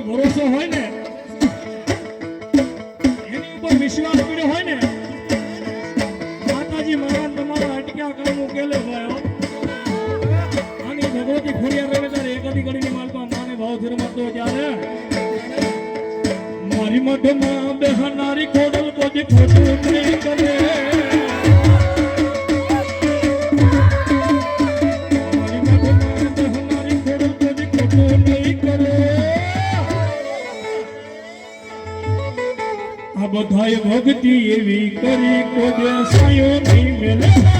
ભરોસો હોય ને એની ઉપર વિશ્વાસ પડ્યો હોય ને માતાજી મહારાજ તમારા અટક્યા કામ ઉકેલે ભાઈ આની ભગવતી ખોડિયાર રહે ત્યારે એકાદી ઘડીની માલપા માને ભાવ ધર્મતો ત્યારે મારી મઢમાં બેહનારી ખોડલ કોઈ ખોટું નહીં કરે બધાય ભક્તિ એવી કરી કોઈ સાયો નહીં મેલે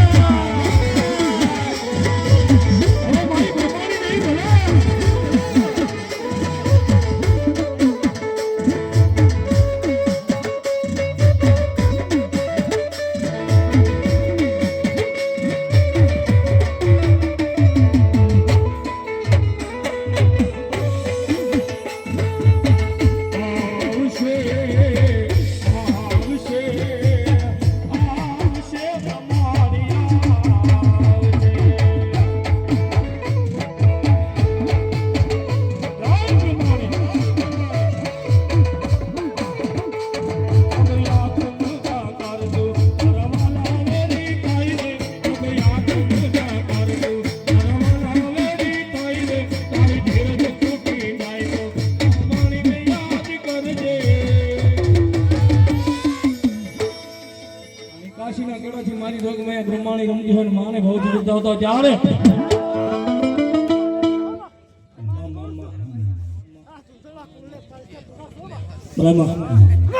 બ્રહ્માણી રમતી હોય માને બહુ જુદા હતો ત્યારે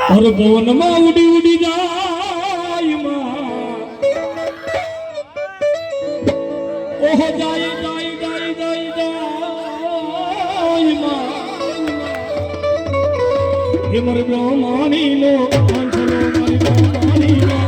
અરે પવનમાં ઉડી ઉડી જાય ઓહો જાય જાય જાય જાય જાય હે મારે બ્રહ્માણી નો અંશલો મારી બ્રહ્માણી નો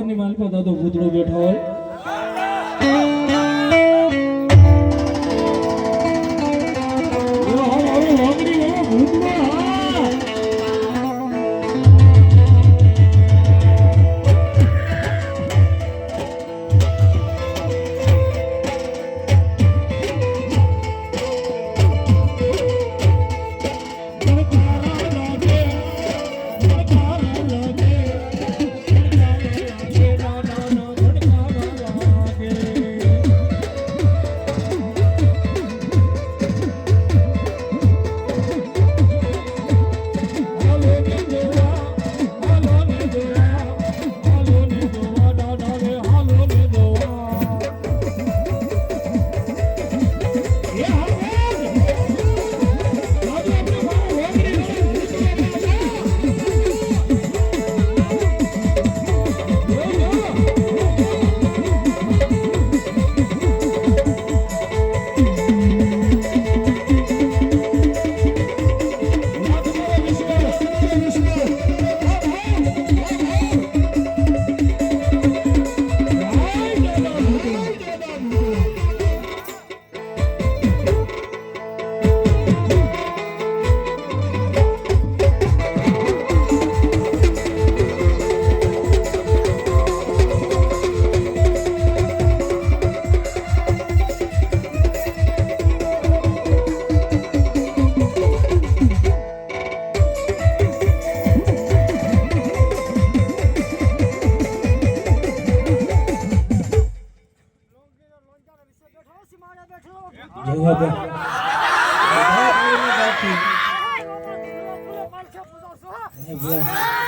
ની માલપા દાદો ભૂતળો બેઠો હોય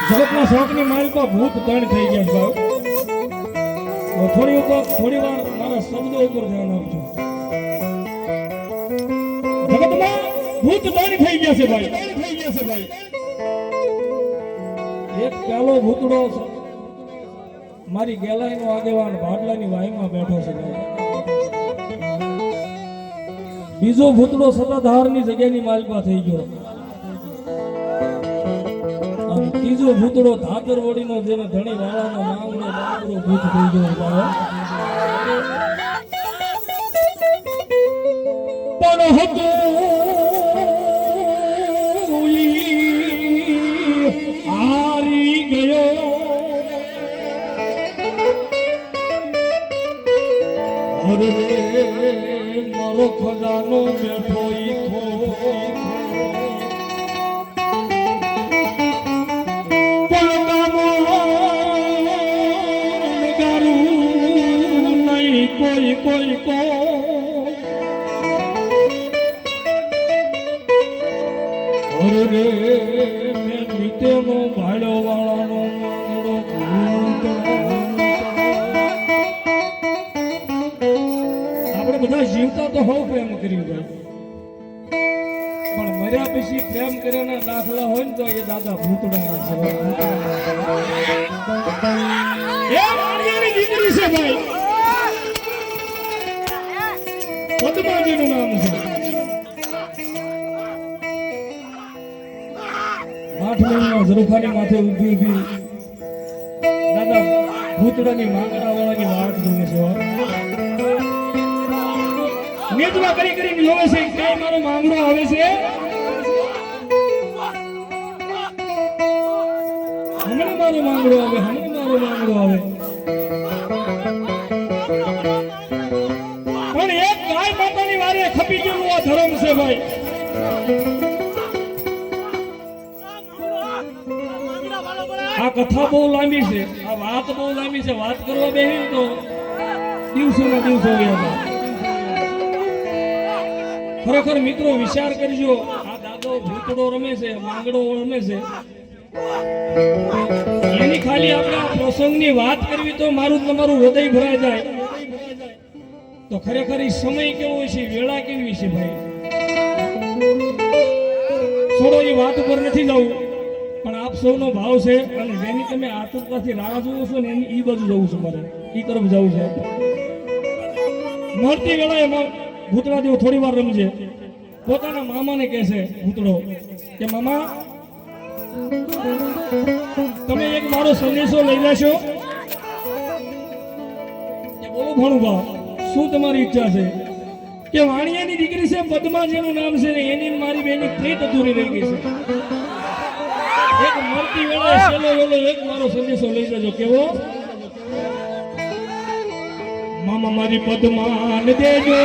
જગતના શોખની માલિકો ભૂત ત્રણ થઈ ગયા છે થોડી વાર મારા શબ્દો ઉપર ધ્યાન આપજો. જગતમાં ભૂત ત્રણ થઈ ગયા છે ભાઈ. એક પેલો ભૂતડો મારી ગેલાઈનો આગેવાન ભાડલાની વાઈમાં બેઠો છે. બીજો ભૂતડો સત્તાધારની જગ્યાની માલિકા થઈ ગયો. અને ત્રીજો ભૂતડો ધાતરવડીનો જેને ધણી વાળાનો માંગડો ભૂત થઈ ગયો. પણ હતું હારી ગયો. અરે મારો ખજાનો બેઠો કોઈ અરે રે મેં નીતેનો ભાડો વાળાનો આપણે બધા જીવતા તો હોવ પ્રેમ કર્યું ભાઈ, પણ મર્યા પછી પ્રેમ કર્યાના દાખલા હોય ને તો એ દાદા ભૂતડાના દીકરી છે ભાઈ. પદ્માજીનું નામ છે. 8 મહિના ઝરૂખાની માથે ઊભી દાદા ભૂતડાની માંગણા વાળાની વાત જોવે છે. નેતવા કરીને જોવે છે કે મારો માંગડો આવે છે. હમણાં મારો માંગડો આવે. પણ એક ગાય માતાની વારે ખપી ગયેલું આ ધર્મ છે ભાઈ. આ કથા બહુ લાંબી છે, આ વાત બહુ લાંબી છે. વાત કરવા બેહી તો દિવસોના દિવસો ગયા. ખરેખર મિત્રો વિચાર કરજો, આ દાદો ભૂતડો રમે છે, માંગડો રમે છે, એની ખાલી આપણે આ પ્રસંગની વાત કરવી તો મારું તમારું હૃદય ભરાઈ જાય. તો ખરેખર એ સમય કેવો છે, વેળા કેવી છે ભાઈ. છોડો એ વાત ઉપર નથી જવું, પણ આપ સૌનો ભાવ છે અને જેની તમે આતુરતાથી રાહ જોવો છો ને એની ઈ બાજુ જવું છે. મારે ઈ તરફ જવું છે. મળતી વેળાએ ભૂતડા જેવો થોડી વાર રમજે. પોતાના મામાને કહે છે ભૂતડો કે મામા તમે એક મારો સંદેશો લઈ લેશો. કે બોલો ભણુભા, શું તમારી ઈચ્છા છે? કે વાણિયાની દીકરી છે પદ્મા જેનું નામ છે ને એની મારી બેની પ્રીત અધૂરી રહી ગઈ છે. એક મળતી વેળાએ છેલ્લો વેલો એક મારો સંદેશો લઈ જજો. કેવો? મામા મારી પદ્માને દેજો.